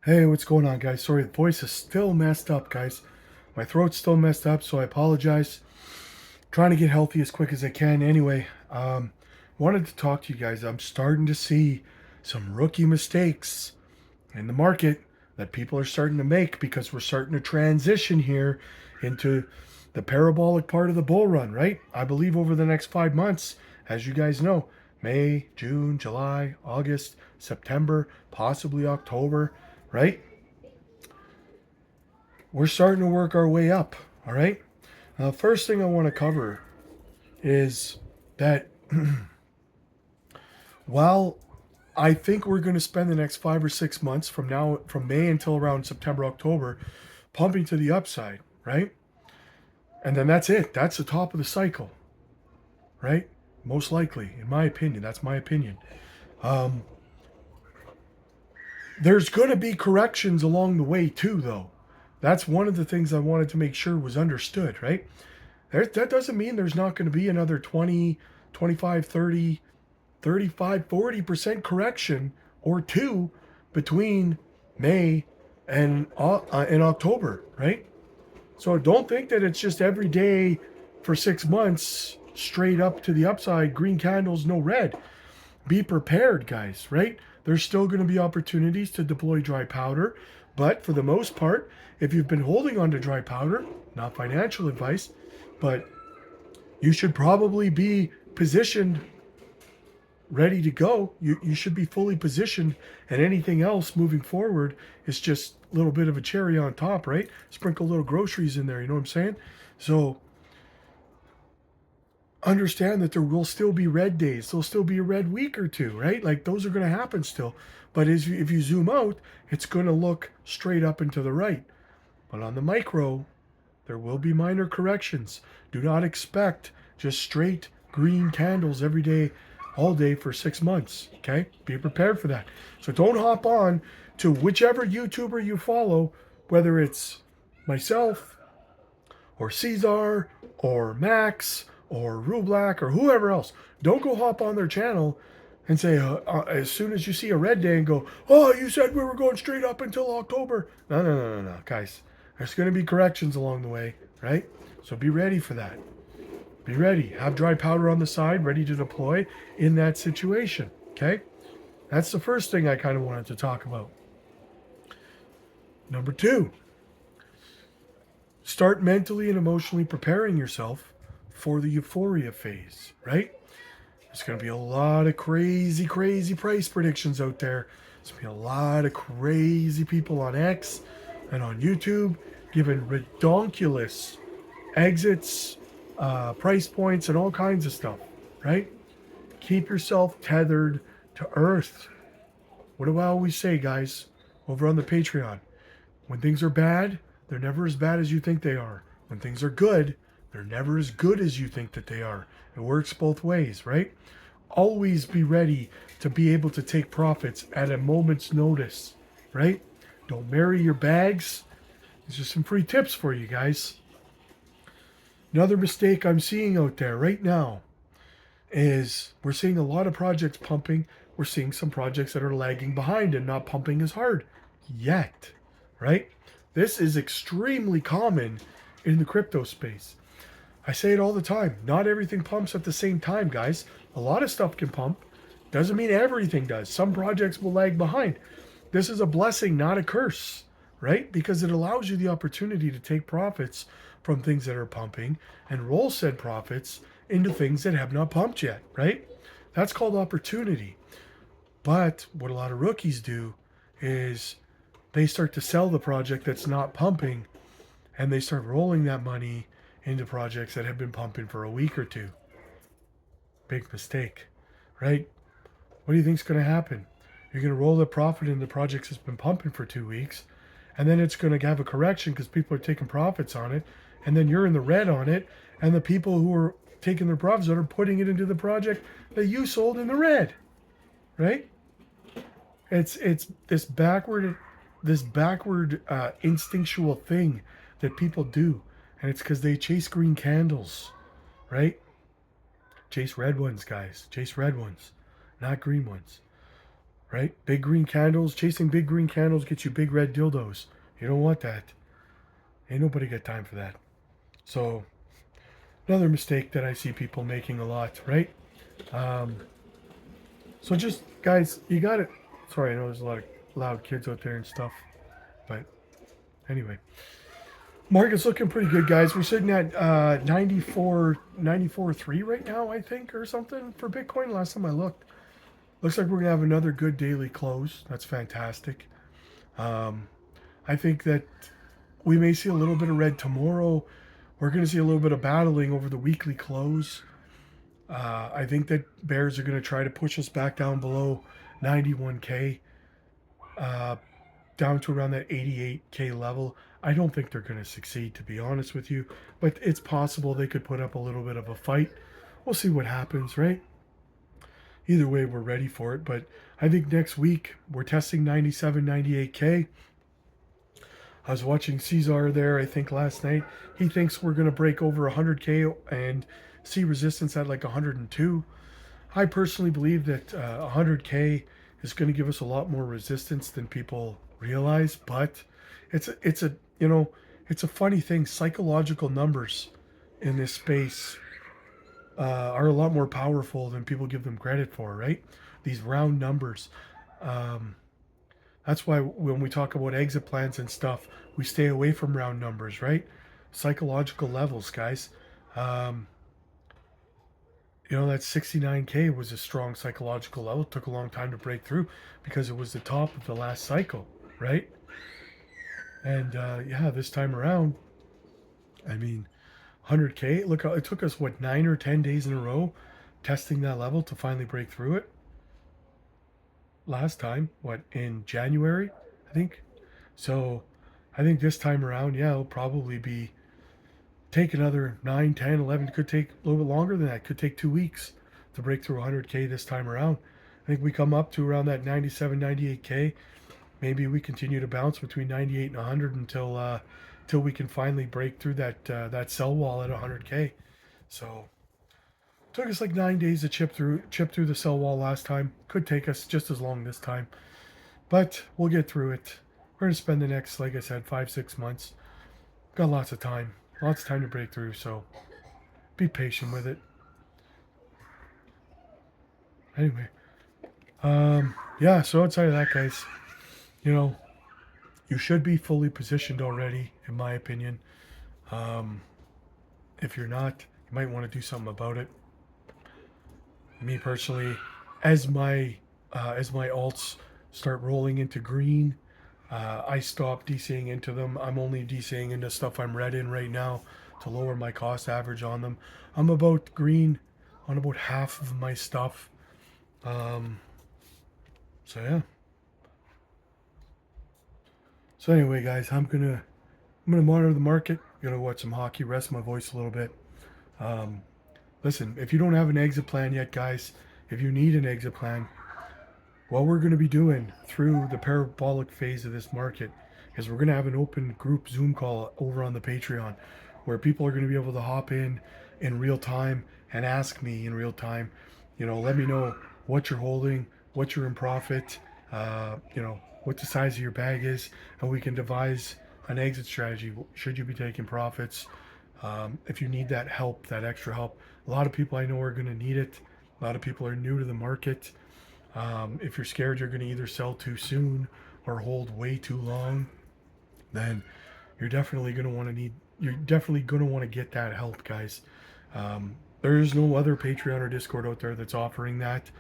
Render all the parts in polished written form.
Hey, what's going on, guys? Sorry, the voice is still messed up, guys. My throat's still messed up, so I apologize. Trying to get healthy as quick as I can. Anyway, wanted to talk to you guys. I'm starting to see some rookie mistakes in the market that people are starting to make because we're starting to transition here into the parabolic part of the bull run, right? I believe over the next 5 months, as you guys know, May, June, July, August, September, possibly October, right? We're starting to work our way up, all right? First thing I want to cover is that while I think we're going to spend the next 5 or 6 months from now, from May until around September, October, pumping to the upside, right? And then that's it. That's the top of the cycle, right? Most likely, in my opinion. That's my opinion. Um, there's going to be corrections along the way, too, though. That's one of the things I wanted to make sure was understood, right? That doesn't mean there's not going to be another 20, 25, 30, 35, 40% correction or two between May and October, right? So don't think that it's just every day for 6 months straight up to the upside, green candles, no red. Be prepared, guys, right? There's still going to be opportunities to deploy dry powder, but for the most part, if you've been holding on to dry powder, not financial advice, but you should probably be positioned ready to go. You should be fully positioned, and anything else moving forward is just a little bit of a cherry on top, right? Sprinkle little groceries in there, you know what I'm saying? So understand that there will still be red days. There'll still be a red week or two, right? Like those are going to happen still. But if you zoom out, it's going to look straight up and to the right. But on the micro, there will be minor corrections. Do not expect just straight green candles every day, all day for 6 months. Okay? Be prepared for that. So don't hop on to whichever YouTuber you follow, whether it's myself or Caesar or Max or Rublack or whoever else. Don't go hop on their channel and say, as soon as you see a red day and go, oh, you said we were going straight up until October. No, guys. There's going to be corrections along the way, right? So be ready for that. Be ready. Have dry powder on the side, ready to deploy in that situation, okay? That's the first thing I kind of wanted to talk about. Number two, start mentally and emotionally preparing yourself for the euphoria phase, right? There's going to be a lot of crazy price predictions out there. There's going to be a lot of crazy people on X and on YouTube giving redonkulous exits, price points, and all kinds of stuff, right? Keep yourself tethered to earth. What do I always say, guys, over on the Patreon? When things are bad, they're never as bad as you think they are. When things are good, they're never as good as you think that they are. It works both ways, right? Always be ready to be able to take profits at a moment's notice, right? Don't marry your bags. These are some free tips for you guys. Another mistake I'm seeing out there right now is we're seeing a lot of projects pumping. We're seeing some projects that are lagging behind and not pumping as hard yet, right? This is extremely common in the crypto space. I say it all the time. Not everything pumps at the same time, guys. A lot of stuff can pump. Doesn't mean everything does. Some projects will lag behind. This is a blessing, not a curse, right? Because it allows you the opportunity to take profits from things that are pumping and roll said profits into things that have not pumped yet, right? That's called opportunity. But what a lot of rookies do is they start to sell the project that's not pumping, and they start rolling that money into projects that have been pumping for a week or two. Big mistake, right? What do you think's going to happen? You're going to roll the profit into projects that's been pumping for 2 weeks, and then it's going to have a correction because people are taking profits on it, and then you're in the red on it, and the people who are taking their profits are putting it into the project that you sold in the red, right? It's this backward instinctual thing that people do, and it's because they chase green candles, right? Chase red ones, guys. Chase red ones, not green ones, right? Big green candles, chasing big green candles gets you big red dildos. You don't want that. Ain't nobody got time for that. So another mistake that I see people making a lot, right? Um, so just guys, you got it. Sorry, I know there's a lot of loud kids out there and stuff, but anyway, market's looking pretty good, guys. We're sitting at 94.3 right now, I think, or something for Bitcoin. Last time I looked, looks like we're gonna have another good daily close. That's fantastic. Um, I think that we may see a little bit of red tomorrow. We're going to see a little bit of battling over the weekly close. I think that bears are going to try to push us back down below 91K, uh, down to around that 88K level. I don't think they're going to succeed, to be honest with you, but it's possible they could put up a little bit of a fight. We'll see what happens, right? Either way, we're ready for it. But I think next week we're testing 97, 98K. I was watching Caesar there, I think last night. He thinks we're going to break over 100K and see resistance at like 102. I personally believe that 100K is going to give us a lot more resistance than people realize, but it's a it's a funny thing. Psychological numbers in this space are a lot more powerful than people give them credit for, right? These round numbers. Um, That's why when we talk about exit plans and stuff, we stay away from round numbers, right? Psychological levels, guys. Um, that 69K was a strong psychological level. It took a long time to break through because it was the top of the last cycle, right? And yeah, this time around, I mean, 100K. Look, it took us what 9 or 10 days in a row testing that level to finally break through it. Last time, what in January, I think. So I think this time around, yeah, it'll probably be take another 9, 10, 11. Could take a little bit longer than that. Could take 2 weeks to break through 100K this time around. I think we come up to around that 97, 98K. Maybe we continue to bounce between 98 and 100 until we can finally break through that sell wall at 100K. So took us like 9 days to chip through the sell wall last time. Could take us just as long this time, but we'll get through it. We're gonna spend the next, like I said, 5, 6 months. Got lots of time to break through. So be patient with it. Anyway, yeah. So outside of that, guys, you know, you should be fully positioned already, in my opinion. Um, if you're not, you might want to do something about it. Me personally, as my as my alts start rolling into green, I stop DCing into them. I'm only DCing into stuff I'm red in right now to lower my cost average on them. I'm about green on about half of my stuff. Um, so yeah. So anyway, guys, I'm gonna monitor the market. Gonna watch some hockey, rest my voice a little bit. Um, Listen, if you don't have an exit plan yet, guys, if you need an exit plan, what we're going to be doing through the parabolic phase of this market is we're going to have an open group Zoom call over on the Patreon where people are going to be able to hop in real time and ask me in real time, let me know what you're holding, what you're in profit, what the size of your bag is, and we can devise an exit strategy should you be taking profits. If you need that help, that extra help, a lot of people I know are going to need it. A lot of people are new to the market. If you're scared you're going to either sell too soon or hold way too long, then you're definitely going to want to get that help, guys. There's no other Patreon or Discord out there that's offering that.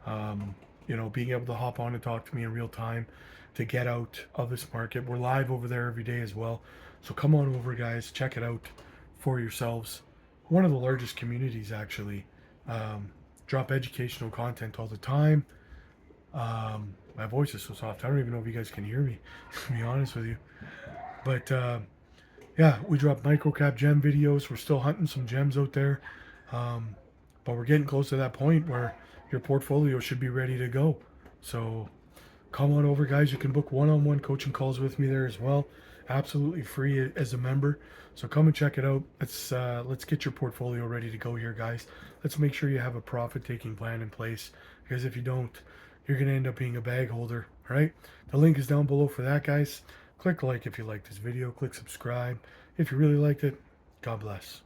Being able to hop on and talk to me in real time to get out of this market. We're live over there every day as well. So come on over, guys. Check it out for yourselves. One of the largest communities, actually. Drop educational content all the time. My voice is so soft. I don't even know if you guys can hear me, to be honest with you. But yeah, we drop microcap gem videos. We're still hunting some gems out there. But we're getting close to that point where your portfolio should be ready to go. So come on over, guys. You can book one-on-one coaching calls with me there as well. Absolutely free as a member. So come and check it out. Let's get your portfolio ready to go here, guys. Let's make sure you have a profit-taking plan in place, because if you don't, you're going to end up being a bag holder. All right. The link is down below for that, guys. Click like if you like this video. Click subscribe if you really liked it. God bless.